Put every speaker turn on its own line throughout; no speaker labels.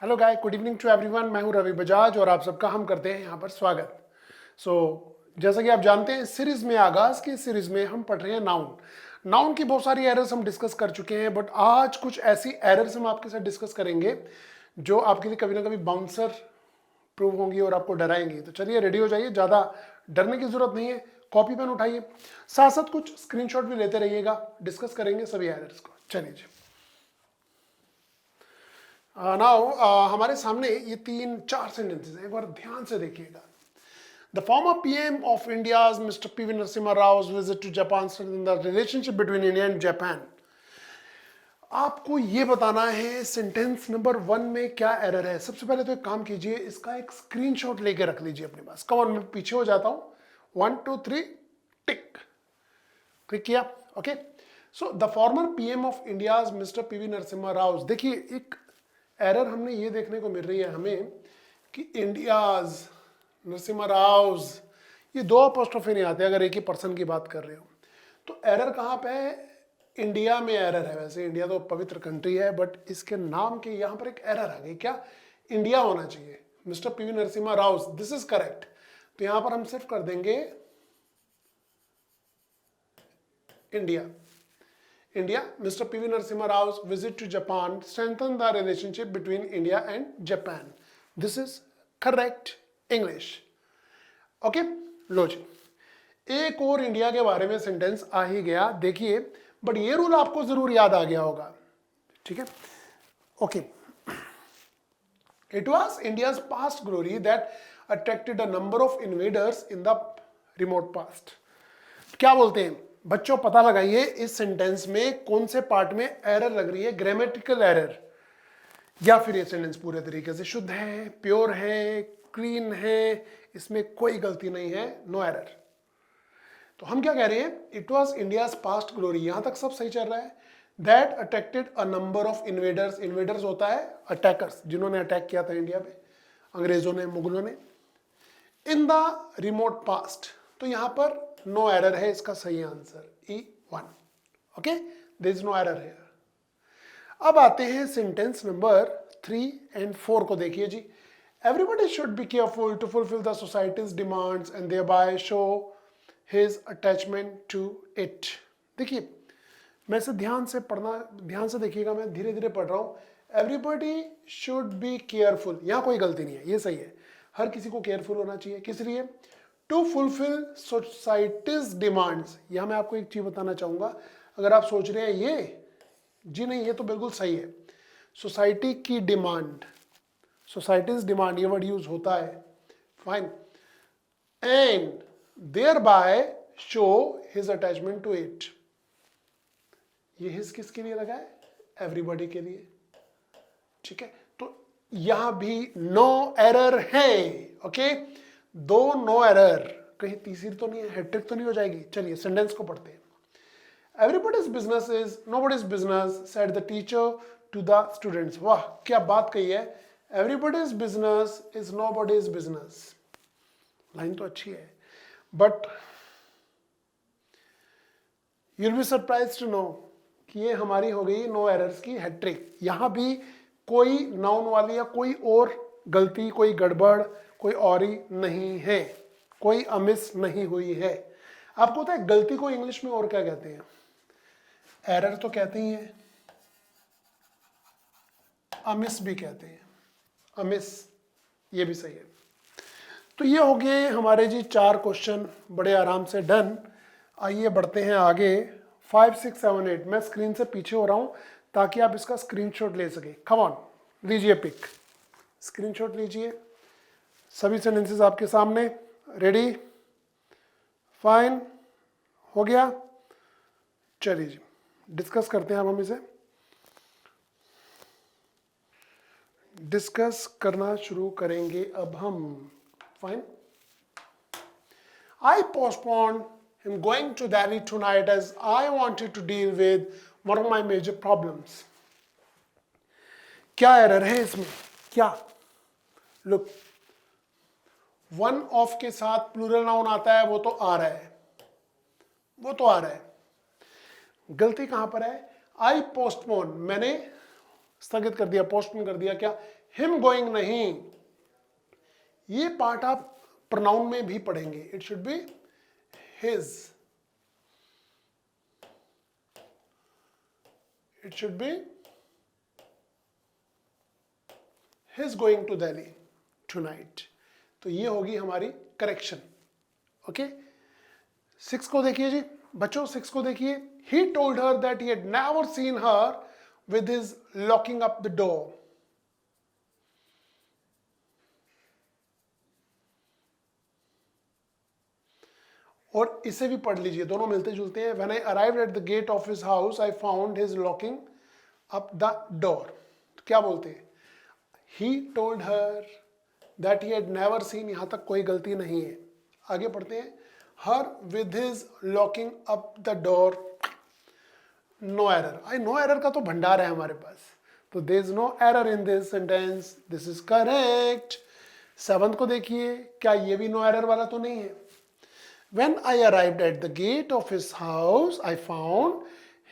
Hello guys, good evening to everyone. मैं हूं रवि बजाज और आप सबका हम करते हैं यहाँ पर स्वागत। जैसा कि आप जानते हैं, इस सीरीज में आगाज की सीरीज में हम पढ़ रहे हैं नाउन की बहुत सारी एरर्स हम डिस्कस कर चुके हैं, बट आज कुछ ऐसी एरर्स हम आपके साथ डिस्कस करेंगे जो आपके लिए कभी ना कभी बाउंसर प्रूव होंगी और आपको डराएंगी। तो चलिए रेडी हो जाइए, ज़्यादा डरने की जरूरत नहीं है। कॉपी पेन उठाइए, साथ साथ कुछ स्क्रीनशॉट भी लेते रहिएगा। डिस्कस करेंगे सभी एरर्स को। चलिए जी। नाउ हमारे सामने ये 3-4 सेंटेंसेस हैं, एक बार ध्यान से देखिएगा। The former PM of India mister PV Narasimha Rao visit to Japan in the relationship between India and Japan. आपको ये बताना है सेंटेंस नंबर 1 में क्या एरर है। सबसे पहले तो एक काम कीजिए, इसका एक स्क्रीनशॉट लेके रख लीजिए अपने पास। कम ऑन, मैं पीछे हो जाता हूं। 1 2 3 टिक, क्लिक किया। Okay, so the former PM of India mister PV Narasimha Rao. देखिए, एक एरर हमने ये देखने को मिल रही है हमें कि इंडियाज नरसिम्हा राव, ये 2 अपोस्ट्रोफी नहीं आते अगर एक ही पर्सन की बात कर रहे हो। तो एरर कहाँ पे है? इंडिया में एरर है। वैसे इंडिया तो पवित्र कंट्री है, बट इसके नाम के यहाँ पर एक एरर आ गई। क्या? इंडिया होना चाहिए, mister PV Narasimha Rao, this is correct. तो यहां पर हम सिर्फ कर देंगे India. India, Mr. P.V. Narasimha Rao's visit to Japan strengthened the relationship between India and Japan. This is correct English. Okay, लो जी। एक और इंडिया के बारे में सेंटेंस आ ही गया, देखिए। बट ये रूल आपको जरूर याद आ गया होगा, ठीक है? Okay, it was India's past glory that attracted a number of invaders in the remote past. क्या बोलते हैं बच्चों? पता लगाइए इस सेंटेंस में कौन से पार्ट में एरर लग रही है, ग्रामेटिकल एरर, या फिर ये सेंटेंस पूरे तरीके से शुद्ध है, प्योर है, क्लीन है, इसमें कोई गलती नहीं है, नो एरर। तो हम क्या कह रहे हैं? It was India's past glory, यहां तक सब सही चल रहा है। That attracted a number of invaders. Invaders होता है अटैकर्स, जिन्होंने अटैक किया था इंडिया पे, अंग्रेजों ने, मुगलों ने। इन द रिमोट पास्ट, तो यहां पर नो एरर है, इसका सही answer E1। Okay, there is no error here. अब आते हैं सेंटेंस नंबर 3 और 4 को। देखिए जी। Everybody should be careful to fulfil the society's demands and thereby show his attachment to it. देखिए, मैं इसे ध्यान से पढ़ना, ध्यान से देखिएगा, मैं धीरे धीरे पढ़ रहा हूं। एवरीबडी शुड बी केयरफुल, यहां कोई गलती नहीं है, ये सही है। हर किसी को केयरफुल होना चाहिए। किस लिए? To fulfil society's demands. यहां मैं आपको एक चीज बताना चाहूंगा। अगर आप सोच रहे हैं ये जी नहीं, ये तो बिल्कुल सही है। सोसाइटी की डिमांड, सोसाइटीज डिमांड, ये वर्ड यूज होता है, fine. And thereby show his attachment to it. ये हिज किसके लिए लगा है? एवरीबॉडी के लिए, ठीक है? तो यहां भी नो एरर है। ओके, 2 नो एरर, कहीं तीसरी तो नहीं है, हैट्रिक तो नहीं हो जाएगी। चलिए सेंटेंस को पढ़ते हैं। Everybody's business is nobody's business, said the teacher to the students. वाह, क्या बात कही है। Everybody's business is nobody's business. Line तो अच्छी है, but you will be surprised to know कि ये हमारी हो गई नो एरर्स की हैट्रिक। यहां भी कोई नाउन वाली या कोई और गलती, कोई गड़बड़, कोई और ही नहीं है, कोई अमिस नहीं हुई है। आपको पता है गलती को इंग्लिश में और क्या कहते हैं? एरर तो कहते ही हैं, अमिस भी कहते हैं। अमिस, ये भी सही है। तो ये हो गए हमारे जी 4 क्वेश्चन, बड़े आराम से डन। आइए बढ़ते हैं आगे। 5 6 7 8, मैं स्क्रीन से पीछे हो रहा हूं ताकि आप इसका स्क्रीनशॉट ले सके। कम ऑन, लीजिए पिक, स्क्रीनशॉट लीजिए। सभी सेंटेंसेस आपके सामने। रेडी? फाइन, हो गया। चलिए जी, डिस्कस करते हैं। अब हम इसे डिस्कस करना शुरू करेंगे अब हम। Fine. I postponed him going to Delhi tonight as I wanted to deal with one of my major problems. क्या एरर है इसमें? क्या? लुक, वन ऑफ के साथ प्लूरल नाउन आता है, वो तो आ रहा है, वो तो आ रहा है। गलती कहां पर है? आई पोस्टपोन, मैंने स्थगित कर दिया, पोस्टपोन कर दिया। क्या? हिम गोइंग नहीं, ये पार्ट आप प्रोनाउन में भी पढ़ेंगे, it should be his, it should be his going to Delhi tonight. तो ये होगी हमारी करेक्शन। ओके, 6 को देखिए जी बच्चों, 6 को देखिए। He told her that he had never seen her with his locking up the door. और इसे भी पढ़ लीजिए, दोनों मिलते जुलते हैं। When I arrived at the gate of his house I found his locking up the door. तो क्या बोलते हैं, he told her that he had never seen, यहां तक कोई गलती नहीं है। आगे पढ़ते हैं, her with his locking up the door, no error. I no error का तो भंडार है हमारे पास, तो there is no error in this sentence, this is correct. 7 को देखिए, क्या ये भी नो एरर वाला तो नहीं है। When I arrived at the gate of his house, I found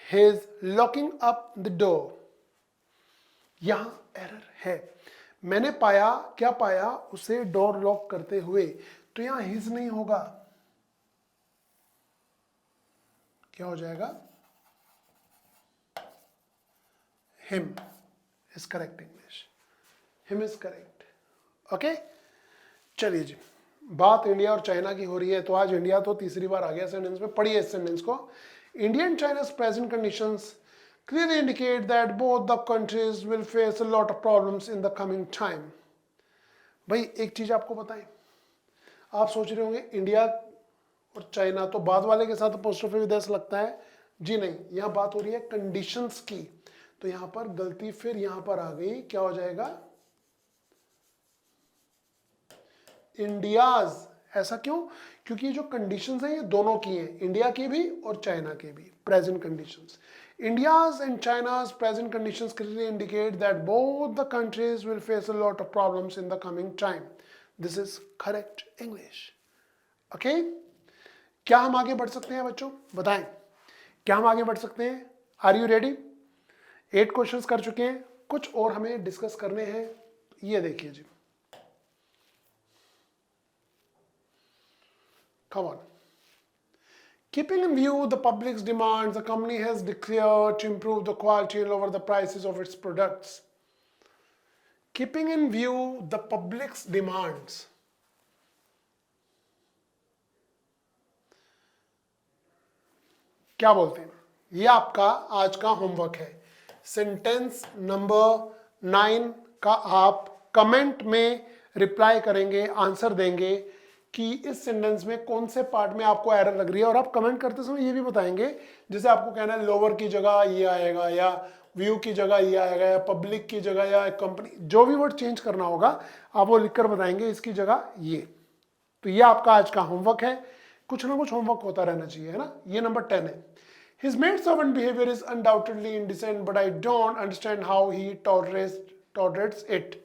his locking up the door. यहां एरर है, मैंने पाया, क्या पाया, उसे डोर लॉक करते हुए। तो यहां हिज नहीं होगा, क्या हो जाएगा, him is correct English, him is correct. Okay, चलिए जी, बात इंडिया और चाइना की हो रही है, तो आज इंडिया तो तीसरी बार आ गया सेंटेंस में। पढ़िए इस सेंटेंस को। India and चाइना's present conditions clearly indicate that both the countries will face a lot of problems in the coming time. भाई एक चीज आपको बताएं, आप सोच रहे होंगे इंडिया और चाइना तो बाद वाले के साथ अपोस्ट्रोफी विद एस लगता है, जी नहीं, यहां बात हो रही है कंडीशंस की। तो यहां पर गलती फिर यहां पर आ गई, क्या हो जाएगा, इंडियाज। ऐसा क्यों, क्योंकि ये जो कंडीशंस हैं ये दोनों की हैं, इंडिया की भी और चाइना की भी। Present conditions, India's and China's present conditions clearly indicate that both the countries will face a lot of problems in the coming time. This is correct English. Okay, क्या हम आगे बढ़ सकते हैं बच्चों, बताएं, क्या हम आगे बढ़ सकते हैं? Are you ready? 8 क्वेश्चंस कर चुके हैं, कुछ और हमें डिस्कस करने हैं। ये देखिए जी, come on. Keeping in view the public's demands, the company has declared to improve the quality and lower the prices of its products. Keeping in view the public's demands. क्या बोलते हैं? ये आपका आज का होमवर्क है। सेंटेंस नंबर 9 का आप कमेंट में रिप्लाई करेंगे, आंसर देंगे कि इस सेंटेंस में कौन से पार्ट में आपको एरर लग रही है। और आप कमेंट करते समय ये भी बताएंगे, जैसे आपको कहना है लोअर की जगह ये आएगा, या व्यू की जगह ये आएगा, या पब्लिक की जगह, या कंपनी, जो भी वर्ड चेंज करना होगा आप वो लिखकर बताएंगे, इसकी जगह ये। तो ये आपका आज का होमवर्क है, कुछ ना कुछ होमवर्क होता रहना चाहिए, है ना। ये नंबर 10 है। His maid servant behavior is undoubtedly indecent, but I don't understand how he tolerates it.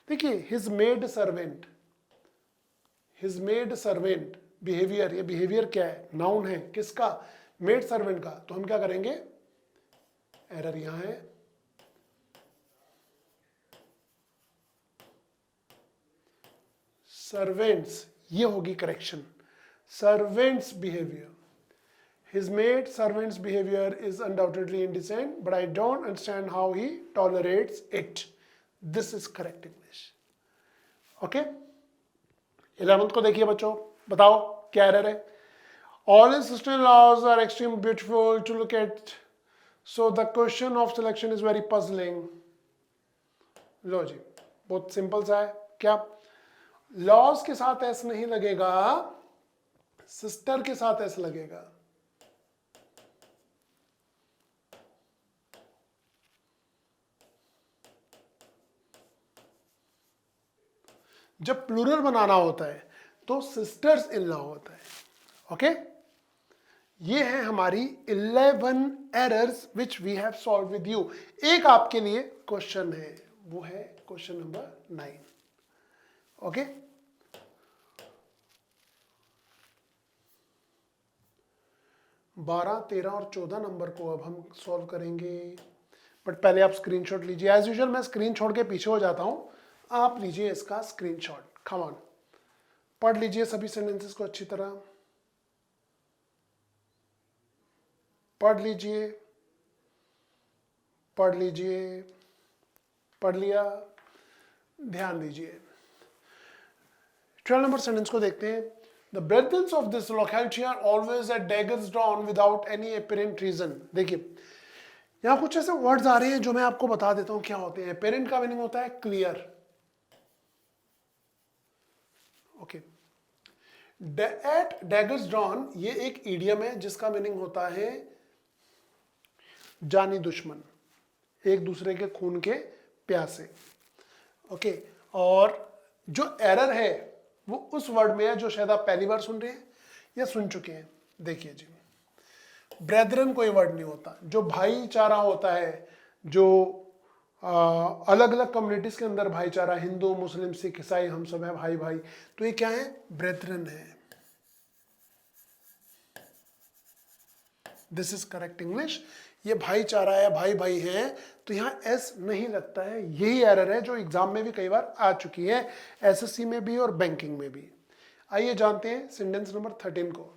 देखिए, his maid servant behavior, ये behavior क्या है, नाउन है, किसका, मेड सर्वेंट का। तो हम क्या करेंगे, एरर यहां है, सर्वेंट्स, ये होगी correction, servants behaviour. His maid servant's behavior is undoubtedly indecent, but I don't understand how he tolerates it. This is correct English. Okay? 11th को देखिए बच्चों, बताओ क्या एरर है। All his sister-in-laws are extremely beautiful to look at, so the question of selection is very puzzling. लो जी, बहुत simple सा है। क्या लॉज के साथ एस नहीं लगेगा, सिस्टर के साथ एस लगेगा। जब प्लूरल बनाना होता है तो सिस्टर्स इन लॉ होता है। ओके, ये है हमारी 11 errors which we have solve with you. एक आपके लिए क्वेश्चन है, वो है क्वेश्चन नंबर 9। ओके, 12, 13 और 14 नंबर को अब हम सॉल्व करेंगे। बट पहले आप स्क्रीनशॉट लीजिए। एज यूजुअल मैं स्क्रीन छोड़ के पीछे हो जाता हूं, आप लीजिए इसका स्क्रीनशॉट। कम ऑन, पढ़ लीजिए सभी सेंटेंसेस को अच्छी तरह, पढ़ लीजिए, पढ़ लीजिए, पढ़ लिया, ध्यान दीजिए। 12 नंबर सेंटेंस को देखते हैं। The residents of this locality are always at daggers drawn without any apparent reason। देखिए यहां कुछ ऐसे वर्ड्स आ रहे हैं जो मैं आपको बता देता हूं क्या होते हैं। apparent का मीनिंग होता है clear, okay. at daggers drawn ये एक इडियम है जिसका मीनिंग होता है जानी दुश्मन, एक दूसरे के खून के प्यासे, ओके। और जो एरर है वो उस वर्ड में है जो शायद आप पहली बार सुन रहे हैं या सुन चुके हैं। देखिए जी, ब्रेदरन कोई वर्ड नहीं होता। जो भाईचारा होता है, जो अलग अलग कम्युनिटीज के अंदर भाईचारा, हिंदू मुस्लिम सिख ईसाई हम सब है भाई भाई, तो ये क्या है? ब्रेदरन है। This is correct English. ये भाईचारा है, भाई भाई है, तो यहां एस नहीं लगता है। यही एरर है जो एग्जाम में भी कई बार आ चुकी है, एसएससी में भी और बैंकिंग में भी। आइए जानते हैं सेंटेंस नंबर 13 को।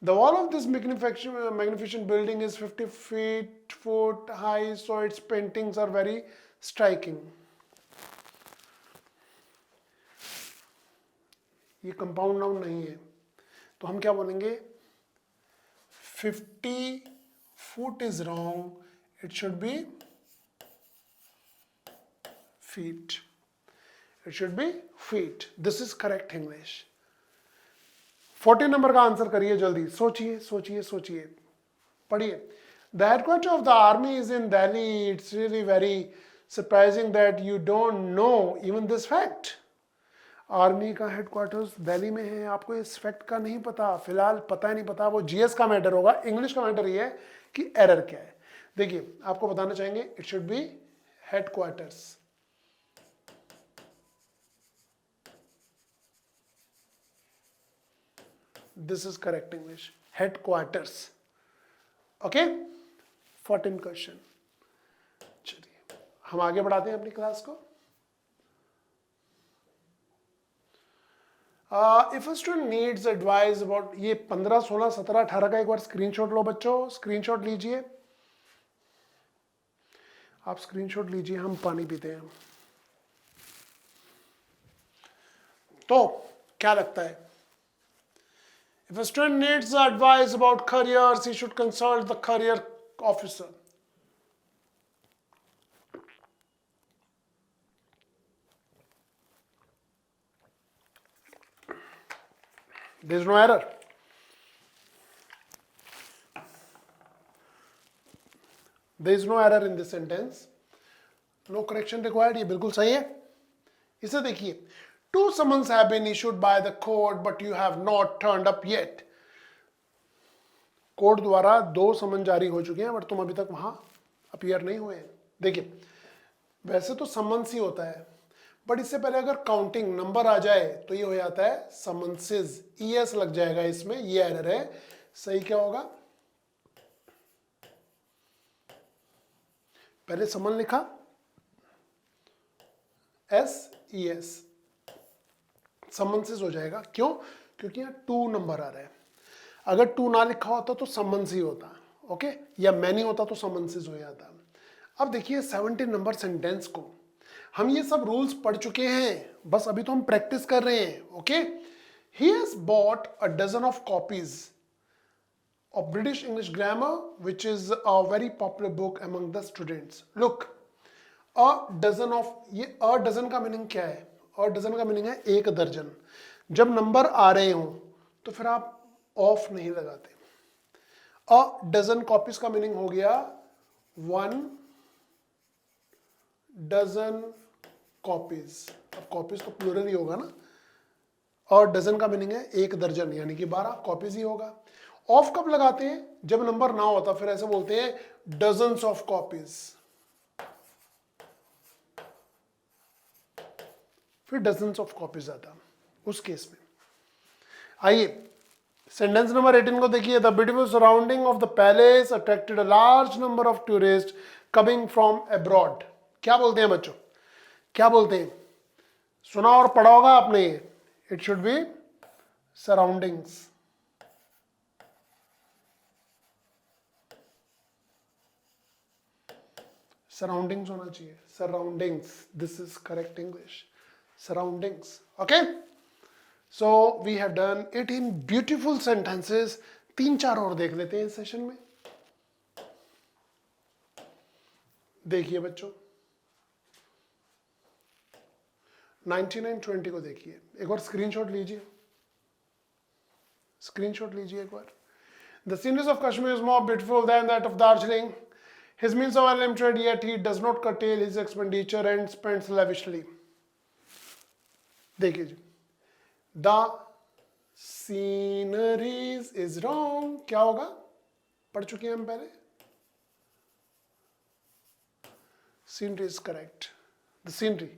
The wall of this magnificent building is 50 foot high, so its paintings are very striking। ये कंपाउंड नाउन नहीं है, तो हम क्या बोलेंगे? 50 foot is wrong, it should be feet, it should be feet। This is correct English। 14 number का answer करिए जल्दी, सोचिए सोचिए सोचिए, पढ़िए। The headquarters of the army is in Delhi। It's really very surprising that you don't know even this fact। Army का headquarters Delhi में है, आपको इस फैक्ट का नहीं पता, फिलहाल पता ही नहीं पता। वो जीएस का मैटर होगा, इंग्लिश का मैटर ये है कि एरर क्या है। देखिए आपको बताना चाहेंगे, it should B headquarters. This is correct English, headquarters, okay. 14 question. चलिए हम आगे बढ़ाते हैं अपनी क्लास को। If a student needs advice about, ये 15, 16, 17, 18 का एक बार स्क्रीनशॉट लो बच्चों, स्क्रीनशॉट लीजिए, आप स्क्रीनशॉट लीजिए, हम पानी पीते हैं। तो क्या लगता है? If a student needs advice about careers, he should consult the career officer। There is no error। There is no error in this sentence। No correction required। ये बिल्कुल सही है। इसे देखिए, two summons have been issued by the court but you have not turned up yet। Court द्वारा 2 समन जारी हो चुके हैं बट तुम अभी तक वहां अपीयर नहीं हुए हैं। देखिए वैसे तो समन्स ही होता है, बट इससे पहले अगर काउंटिंग नंबर आ जाए तो ये हो जाता है समन्सेस, ईएस लग जाएगा इसमें, ये एरर है। सही क्या होगा? पहले समन लिखा, एस ई एस, समन्सेस हो जाएगा। क्यों? क्योंकि यहाँ 2 नंबर आ रहा है। अगर 2 ना लिखा होता तो समन्स ही होता, ओके, या मैनी होता तो समन्सेस हो जाता। अब देखिए 17 नंबर सेंटेंस को, हम ये सब रूल्स पढ़ चुके हैं, बस अभी तो हम प्रैक्टिस कर रहे हैं, okay. He has bought a dozen of copies of British English grammar which is a very popular book among the students. Look, a dozen of, ये अ डजन का मीनिंग क्या है? अ डजन का meaning है 1 दर्जन। जब number आ रहे हो तो फिर आप ऑफ नहीं लगाते। अ डजन कॉपीज का मीनिंग हो गया 1 डजन कॉपीज। अब कॉपीज तो प्लूरल ही होगा ना। और डजन का मीनिंग है 1 दर्जन, यानी कि 12 कॉपीज ही होगा। ऑफ कब लगाते हैं? जब नंबर ना होता, फिर ऐसे बोलते हैं डजन्स ऑफ कॉपीज, फिर डजन्स ऑफ कॉपीज आता उस केस में। आइए सेंटेंस नंबर 18 को देखिए। The beautiful surrounding of the palace attracted a large number of tourist coming from abroad, क्या बोलते हैं बच्चों, क्या बोलते हैं, सुना और पढ़ा होगा आपने, it should be surroundings. Surroundings होना चाहिए, surroundings, this is correct English, surroundings. Okay, so we have done 18 beautiful sentences. 3-4 और देख लेते हैं इस सेशन में। देखिए बच्चों 99, 20 को देखिए, एक बार स्क्रीनशॉट लीजिए, स्क्रीनशॉट लीजिए एक बार। The scenery of Kashmir is more beautiful than that of Darjeeling. His means are limited, yet he does not curtail his expenditure and spends lavishly. देखिए जी, The scenery is wrong, क्या होगा, पढ़ चुके हैं हम पहले, scenery is correct. The scenery,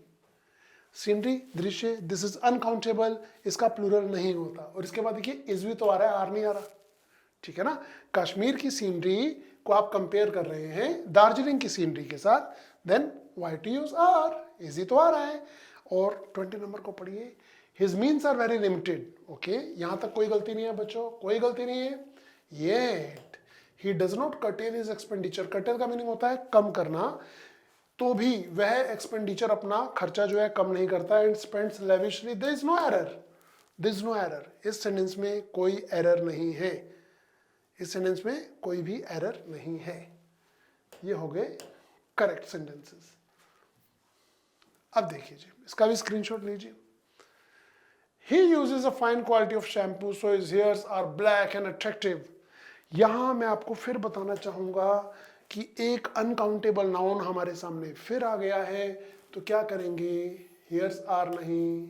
scenery, दृश्य, this is uncountable, इसका प्लूरल नहीं होता। और इसके बाद देखिए इज भी तो आ रहा है, आर नहीं आ रहा, ठीक है ना। कश्मीर की सीनरी को आप कंपेयर कर रहे हैं दार्जिलिंग की सीनरी के साथ, then why to use are, easy तो आ रहा है। और 20 नंबर को पढ़िए, his means are very limited. Okay, यहां तक कोई गलती नहीं है बच्चों, कोई गलती नहीं है। Yet he does not cartel his expenditure, cartel का मीनिंग होता है कम करना, तो भी वह एक्सपेंडिचर अपना खर्चा जो है कम नहीं करता। And spends lavishly, there is no error, there is no error. इस सेंटेंस में कोई एरर नहीं है, इस सेंटेंस में कोई भी एरर नहीं है। ये हो गए करेक्ट सेंटेंसेस। अब देखिए जी, इसका भी स्क्रीनशॉट लीजिए। He uses a fine quality of shampoo, so his hairs are black and attractive. यहां मैं आपको फिर बताना चाहूंगा कि एक अनकाउंटेबल नाउन हमारे सामने फिर आ गया है, तो क्या करेंगे, हेयर्स आर नहीं,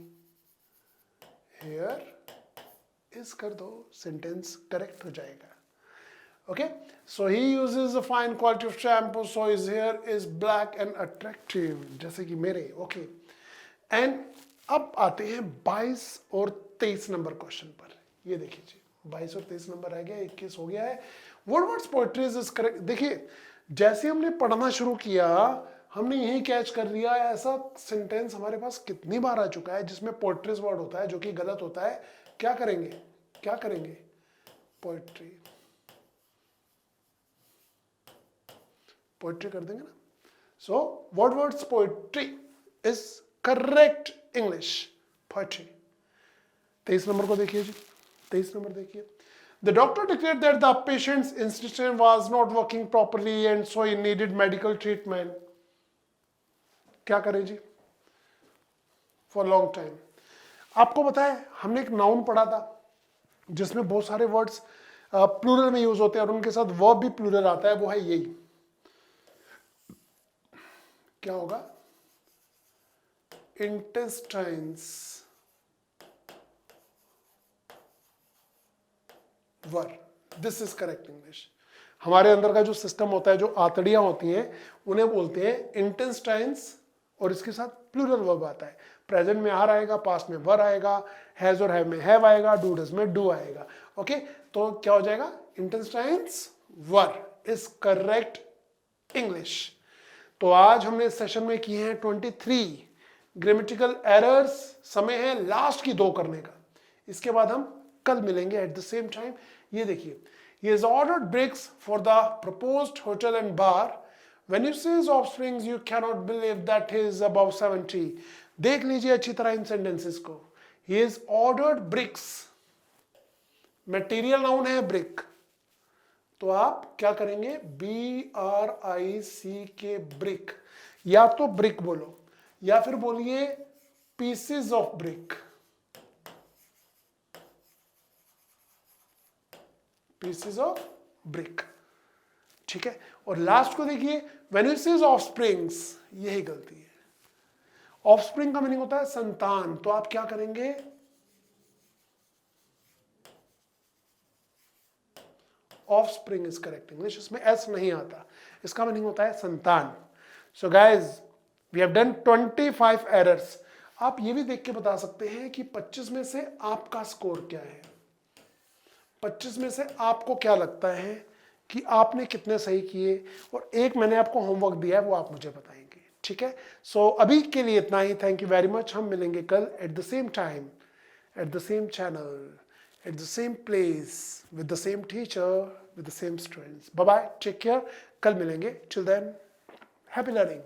हेयर इज कर दो, सेंटेंस करेक्ट हो जाएगा। Okay, so he uses a fine quality of shampoo, so his here is black and attractive, जैसे कि मेरे। ओके, एंड अब आते हैं 22 और 23 नंबर क्वेश्चन पर। ये देखिए जी, 22 और 23 नंबर रह गया, 21 हो गया है। Words poetry is correct. देखिए जैसे हमने पढ़ना शुरू किया, हमने यही कैच कर लिया, ऐसा सेंटेंस हमारे पास कितनी बार आ चुका है जिसमें पोएट्रीज वर्ड होता है जो कि गलत होता है। क्या करेंगे, क्या करेंगे, पोएट्री, पोएट्री कर देंगे ना। So words poetry is correct English, poetry. 23 number को देखिए जी, 23 नंबर देखिए। The doctor declared that the patient's intestine was not working properly and so he needed medical treatment. क्या करें जी, for long time. आपको पता है हमने एक नाउन पढ़ा था जिसमें बहुत सारे वर्ड्स प्लूरल में यूज होते हैं और उनके साथ वर्ब भी प्लूरल आता है, वो है यही, क्या होगा, intestines were, this is correct English. हमारे अंदर का जो सिस्टम होता है, जो आंतड़ियां होती हैं, उन्हें बोलते हैं इंटेस्टाइन्स, और इसके साथ प्लूरल वर्ब आता है। प्रेजेंट में आर आएगा, पास्ट में वर आएगा, हैज और हैव में हैव आएगा, डू डज में डू आएगा। ओके, तो क्या हो जाएगा, intestines were is correct English. तो आज हमने इस सेशन में किए हैं 23 ग्रामेटिकल एरर्स। समय है लास्ट की 2 करने का, इसके बाद हम कल मिलेंगे एट द सेम टाइम। ये देखिए, he has ordered bricks for the proposed hotel and bar. When you see his offspring, you cannot believe that he is above 70. देख लीजिए अच्छी तरह इन सेंटेंसेस को। He has ordered bricks, material noun है brick, तो आप क्या करेंगे, BRICK, ब्रिक, या तो ब्रिक बोलो या फिर बोलिए pieces of brick, pieces of brick, ठीक है। और लास्ट को देखिए, व्हेन यू से ऑफस्प्रिंग्स, यही गलती है। ऑफस्प्रिंग का मीनिंग होता है संतान, तो आप क्या करेंगे, ऑफस्प्रिंग इज करेक्ट इंग्लिश, इसमें एस नहीं आता, इसका मीनिंग होता है संतान। So guys we have done 25 errors. आप ये भी देख के बता सकते हैं कि 25 में से आपका स्कोर क्या है, 25 में से आपको क्या लगता है कि आपने कितने सही किए, और एक मैंने आपको होमवर्क दिया है वो आप मुझे बताएंगे, ठीक है। सो अभी के लिए इतना ही। Thank you very much. हम मिलेंगे कल at the same time, at the same channel, at the same place, with the same teacher, with the same students. Bye bye, take care. कल मिलेंगे. Till then, happy learning.